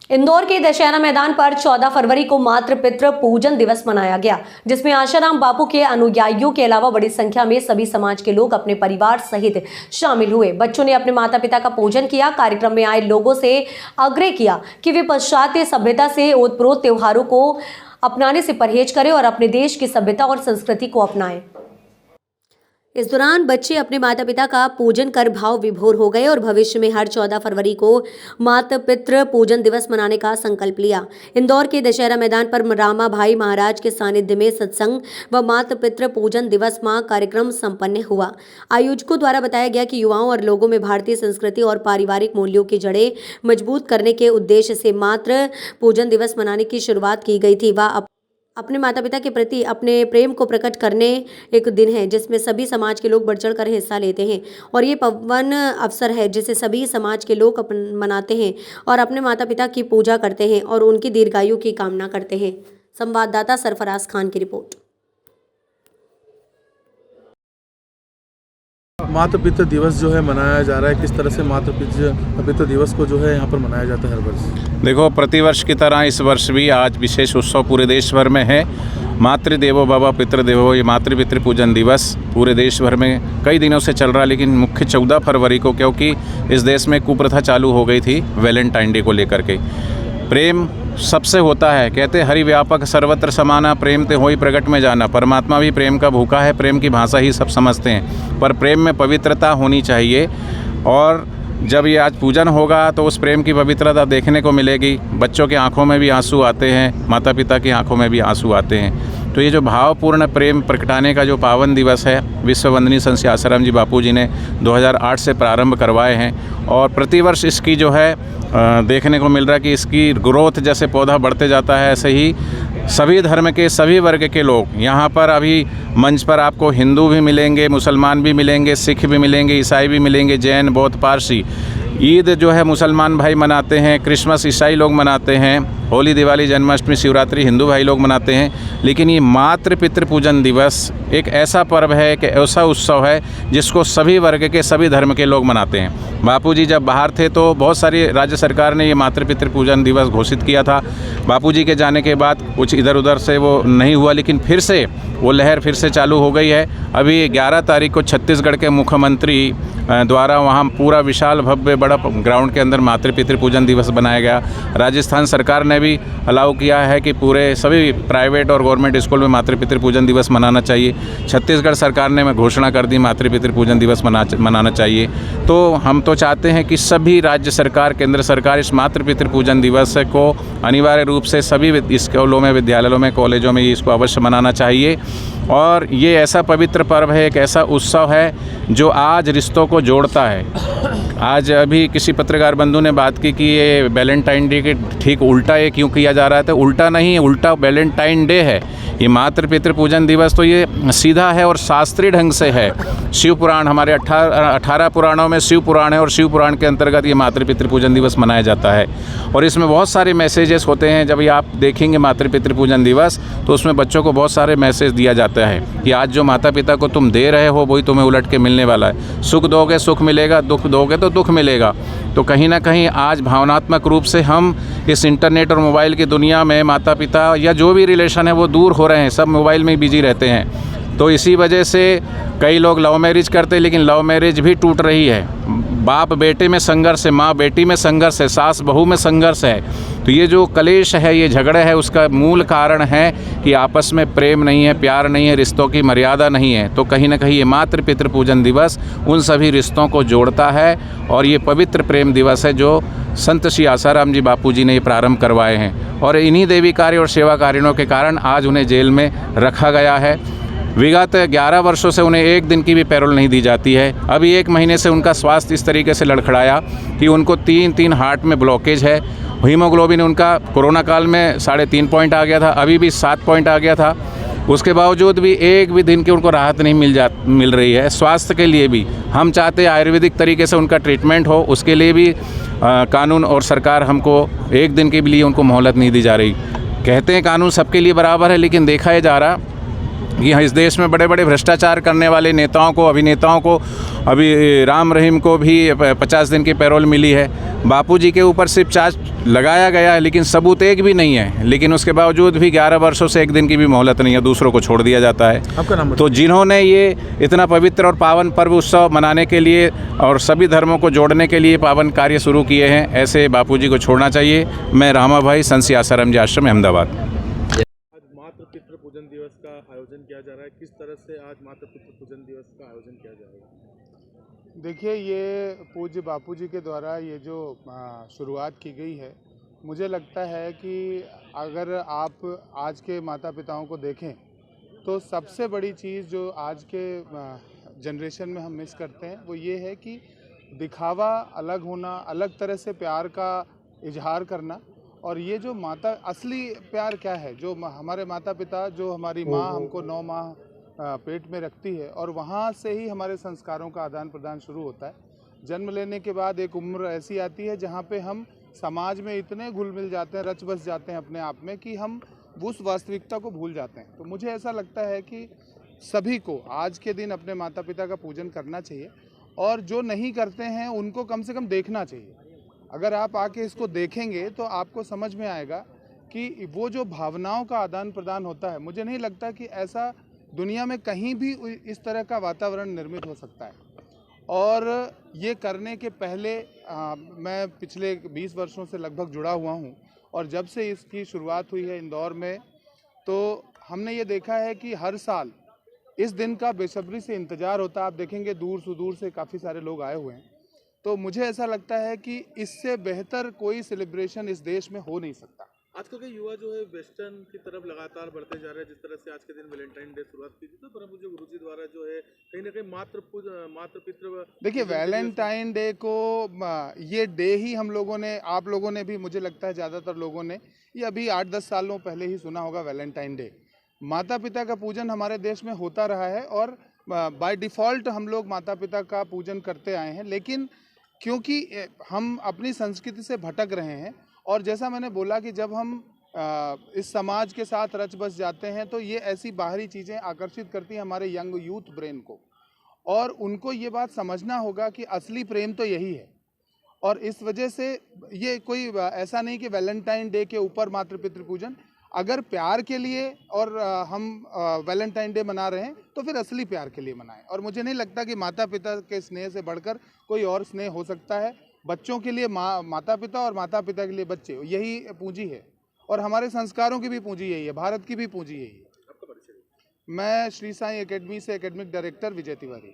इंदौर के दशहरा मैदान पर 14 फरवरी को मातृ पितृ पूजन दिवस मनाया गया, जिसमें आशाराम बापू के अनुयायियों के अलावा बड़ी संख्या में सभी समाज के लोग अपने परिवार सहित शामिल हुए। बच्चों ने अपने माता पिता का पूजन किया। कार्यक्रम में आए लोगों से आग्रह किया कि वे पाश्चात्य सभ्यता से ओतप्रोत त्योहारों को अपनाने से परहेज करें और अपने देश की सभ्यता और संस्कृति को अपनाएं। इस दौरान बच्चे अपने माता पिता का पूजन कर भाव विभोर हो गए और भविष्य में हर 14 फरवरी को मातृ पितृ पूजन दिवस मनाने का संकल्प लिया। इंदौर के दशहरा मैदान पर रामा भाई महाराज के सानिध्य में सत्संग व मातृ पितृ पूजन दिवस माह कार्यक्रम संपन्न हुआ। आयोजकों द्वारा बताया गया कि युवाओं और लोगों में भारतीय संस्कृति और पारिवारिक मूल्यों की जड़ें मजबूत करने के उद्देश्य से मातृ पूजन दिवस मनाने की शुरुआत की गई थी। वह अपने माता पिता के प्रति अपने प्रेम को प्रकट करने एक दिन है जिसमें सभी समाज के लोग बढ़ चढ़ कर हिस्सा लेते हैं और ये पावन अवसर है जिसे सभी समाज के लोग मनाते हैं और अपने माता पिता की पूजा करते हैं और उनकी दीर्घायु की कामना करते हैं। संवाददाता सरफराज खान की रिपोर्ट। मातृ पितृ दिवस जो है मनाया जा रहा है, किस तरह से मातृ पितृ दिवस को जो है यहाँ पर मनाया जाता है हर वर्ष? देखो, प्रतिवर्ष की तरह इस वर्ष भी आज विशेष उत्सव पूरे देश भर में है। मातृदेवो भव पितृदेवो, ये मातृ पितृ पूजन दिवस पूरे देश भर में कई दिनों से चल रहा है, लेकिन मुख्य 14 फरवरी को, क्योंकि इस देश में कुप्रथा चालू हो गई थी वैलेंटाइन डे को लेकर के। प्रेम सबसे होता है, कहते हरि व्यापक सर्वत्र समाना, प्रेम ते होई प्रकट में जाना। परमात्मा भी प्रेम का भूखा है, प्रेम की भाषा ही सब समझते हैं, पर प्रेम में पवित्रता होनी चाहिए। और जब ये आज पूजन होगा तो उस प्रेम की पवित्रता देखने को मिलेगी। बच्चों की आंखों में भी आंसू आते हैं, माता पिता की आंखों में भी आंसू आते हैं। तो ये जो भावपूर्ण प्रेम प्रगटाने का जो पावन दिवस है, विश्व वंदनीय संत श्री आसाराम जी बापू जी ने 2008 से प्रारंभ करवाए हैं और प्रतिवर्ष इसकी जो है देखने को मिल रहा है कि इसकी ग्रोथ, जैसे पौधा बढ़ते जाता है ऐसे ही सभी धर्म के सभी वर्ग के लोग यहाँ पर, अभी मंच पर आपको हिंदू भी मिलेंगे, मुसलमान भी मिलेंगे, सिख भी मिलेंगे, ईसाई भी मिलेंगे, जैन, बौद्ध, पारसी। ईद जो है मुसलमान भाई मनाते हैं, क्रिसमस ईसाई लोग मनाते हैं, होली, दिवाली, जन्माष्टमी, शिवरात्रि हिंदू भाई लोग मनाते हैं। लेकिन ये मातृ पितृ पूजन दिवस एक ऐसा पर्व है, एक ऐसा उत्सव है जिसको सभी वर्ग के सभी धर्म के लोग मनाते हैं। बापूजी जब बाहर थे तो बहुत सारी राज्य सरकार ने ये मातृ पितृ पूजन दिवस घोषित किया था। बापूजी के जाने के बाद कुछ इधर उधर से वो नहीं हुआ, लेकिन फिर से वो लहर फिर से चालू हो गई है। अभी 11 तारीख को छत्तीसगढ़ के मुख्यमंत्री द्वारा वहाँ पूरा विशाल भव्य बड़ा ग्राउंड के अंदर मातृ पितृ पूजन दिवस बनाया गया। राजस्थान सरकार ने भी अलाउ किया है कि पूरे सभी प्राइवेट और गवर्नमेंट स्कूल में मातृ पितृ पूजन दिवस मनाना चाहिए। छत्तीसगढ़ सरकार ने घोषणा कर दी मातृ पितृ पूजन दिवस मनाना चाहिए। तो हम तो चाहते हैं कि सभी राज्य सरकार, केंद्र सरकार इस मातृ पितृ पूजन दिवस को अनिवार्य रूप से सभी स्कूलों में, विद्यालयों में, कॉलेजों में इसको अवश्य मनाना चाहिए। और ये ऐसा पवित्र पर्व है, एक ऐसा उत्सव है जो आज रिश्तों को जोड़ता है। आज अभी किसी पत्रकार बंधु ने बात की कि ये वैलेंटाइन डे के ठीक उल्टा ये क्यों किया जा रहा है, तो उल्टा नहीं, उल्टा वैलेंटाइन डे है। ये मातृ पितृ पूजन दिवस तो ये सीधा है और शास्त्रीय ढंग से है। शिव पुराण, हमारे 18 पुराणों में शिव पुराण है और शिव पुराण के अंतर्गत ये मातृ पितृ पूजन दिवस मनाया जाता है। और इसमें बहुत सारे मैसेजेस होते हैं। जब ये आप देखेंगे मातृ पितृ पूजन दिवस तो उसमें बच्चों को बहुत सारे मैसेज दिया जाता है कि आज जो माता पिता को तुम दे रहे हो वही तुम्हें उलट के मिलने वाला है। सुख दोगे सुख मिलेगा, दुख दोगे तो दुख मिलेगा। तो कहीं ना कहीं आज भावनात्मक रूप से हम इस इंटरनेट और मोबाइल की दुनिया में माता पिता या जो भी रिलेशन है वो दूर हो रहे हैं, सब मोबाइल में बिजी रहते हैं। तो इसी वजह से कई लोग लव मैरिज करते हैं, लेकिन लव मैरिज भी टूट रही है। बाप बेटे में संघर्ष है, माँ बेटी में संघर्ष है, सास बहू में संघर्ष है। तो ये जो कलेश है, ये झगड़े है, उसका मूल कारण है कि आपस में प्रेम नहीं है, प्यार नहीं है, रिश्तों की मर्यादा नहीं है। तो कहीं ना कहीं ये मातृ पितृ पूजन दिवस उन सभी रिश्तों को जोड़ता है और ये पवित्र प्रेम दिवस है जो संत श्री आसाराम जी बापू जी ने ये प्रारंभ करवाए हैं। और इन्हीं देवी कार्य और सेवा कार्यों के कारण आज उन्हें जेल में रखा गया है। विगत 11 वर्षों से उन्हें एक दिन की भी पैरोल नहीं दी जाती है। अभी 1 महीने से उनका स्वास्थ्य इस तरीके से लड़खड़ाया कि उनको 3 हार्ट में ब्लॉकेज है। हीमोग्लोबिन उनका कोरोना काल में 3.5 पॉइंट आ गया था, अभी भी 7 पॉइंट आ गया था। उसके बावजूद भी एक भी दिन की उनको राहत नहीं मिल रही है। स्वास्थ्य के लिए भी हम चाहते हैं आयुर्वेदिक तरीके से उनका ट्रीटमेंट हो, उसके लिए भी कानून और सरकार हमको एक दिन के लिए उनको मोहलत नहीं दी जा रही। कहते हैं कानून सबके लिए बराबर है, लेकिन देखा जा रहा कि इस देश में बड़े बड़े भ्रष्टाचार करने वाले नेताओं को, अभिनेताओं को, अभी राम रहीम को भी 50 दिन की पैरोल मिली है। बापूजी के ऊपर सिर्फ चार्ज लगाया गया है लेकिन सबूत एक भी नहीं है, लेकिन उसके बावजूद भी 11 वर्षों से एक दिन की भी मोहलत नहीं है, दूसरों को छोड़ दिया जाता है। आपका नाम तो जिन्होंने ये इतना पवित्र और पावन पर्व उत्सव मनाने के लिए और सभी धर्मों को जोड़ने के लिए पावन कार्य शुरू किए हैं, ऐसे बापूजी को छोड़ना चाहिए। मैं रामा भाई, संत आसाराम जी आश्रम, अहमदाबाद। आज मातृ पितृ पूजन दिवस का आयोजन किया जा रहा है, किस तरह से आज मातृ पितृ पूजन दिवस का आयोजन किया जाएगा? देखिए, ये पूज्य बापूजी के द्वारा ये जो शुरुआत की गई है, मुझे लगता है कि अगर आप आज के माता पिताओं को देखें तो सबसे बड़ी चीज़ जो आज के जनरेशन में हम मिस करते हैं वो ये है कि दिखावा, अलग होना, अलग तरह से प्यार का इजहार करना। और ये जो माता असली प्यार क्या है, जो हमारे माता पिता, जो हमारी माँ हमको 9 माह पेट में रखती है और वहाँ से ही हमारे संस्कारों का आदान प्रदान शुरू होता है। जन्म लेने के बाद एक उम्र ऐसी आती है जहाँ पे हम समाज में इतने घुल मिल जाते हैं, रच बस जाते हैं अपने आप में कि हम उस वास्तविकता को भूल जाते हैं। तो मुझे ऐसा लगता है कि सभी को आज के दिन अपने माता पिता का पूजन करना चाहिए और जो नहीं करते हैं उनको कम से कम देखना चाहिए। अगर आप आके इसको देखेंगे तो आपको समझ में आएगा कि वो जो भावनाओं का आदान प्रदान होता है, मुझे नहीं लगता कि ऐसा दुनिया में कहीं भी इस तरह का वातावरण निर्मित हो सकता है। और ये करने के पहले मैं पिछले 20 वर्षों से लगभग जुड़ा हुआ हूँ और जब से इसकी शुरुआत हुई है इंदौर में, तो हमने ये देखा है कि हर साल इस दिन का बेसब्री से इंतज़ार होता है। आप देखेंगे दूर सुदूर से काफ़ी सारे लोग आए हुए हैं। तो मुझे ऐसा लगता है कि इससे बेहतर कोई सेलिब्रेशन इस देश में हो नहीं सकता। आजकल के युवा जो है वेस्टर्न की तरफ लगातार बढ़ते जा रहे हैं। जिस तरह से आज के दिन वैलेंटाइन डे शुरुआत की थी, तो परम पूज्य गुरुजी द्वारा जो है कहीं ना कहीं मातृ पितृ, देखिए, वैलेंटाइन डे को ये डे ही हम लोगों ने, आप लोगों ने भी, मुझे लगता है ज़्यादातर लोगों ने ये अभी 8-10 सालों पहले ही सुना होगा वैलेंटाइन डे। माता पिता का पूजन हमारे देश में होता रहा है और बाय डिफ़ॉल्ट हम लोग माता पिता का पूजन करते आए हैं, लेकिन क्योंकि हम अपनी संस्कृति से भटक रहे हैं और जैसा मैंने बोला कि जब हम इस समाज के साथ रच बस जाते हैं तो ये ऐसी बाहरी चीज़ें आकर्षित करती हैं हमारे यंग यूथ ब्रेन को, और उनको ये बात समझना होगा कि असली प्रेम तो यही है। और इस वजह से ये कोई ऐसा नहीं कि वैलेंटाइन डे के ऊपर मातृ पितृ पूजन, अगर प्यार के लिए और हम वैलेंटाइन डे मना रहे हैं तो फिर असली प्यार के लिए मनाएं। और मुझे नहीं लगता कि माता पिता के स्नेह से बढ़कर कोई और स्नेह हो सकता है। बच्चों के लिए माता पिता और माता पिता के लिए बच्चे, यही पूंजी है और हमारे संस्कारों की भी पूंजी यही है, भारत की भी पूंजी यही है। मैं श्री साईं एकेडमी से एकेडमिक डायरेक्टर विजय तिवारी।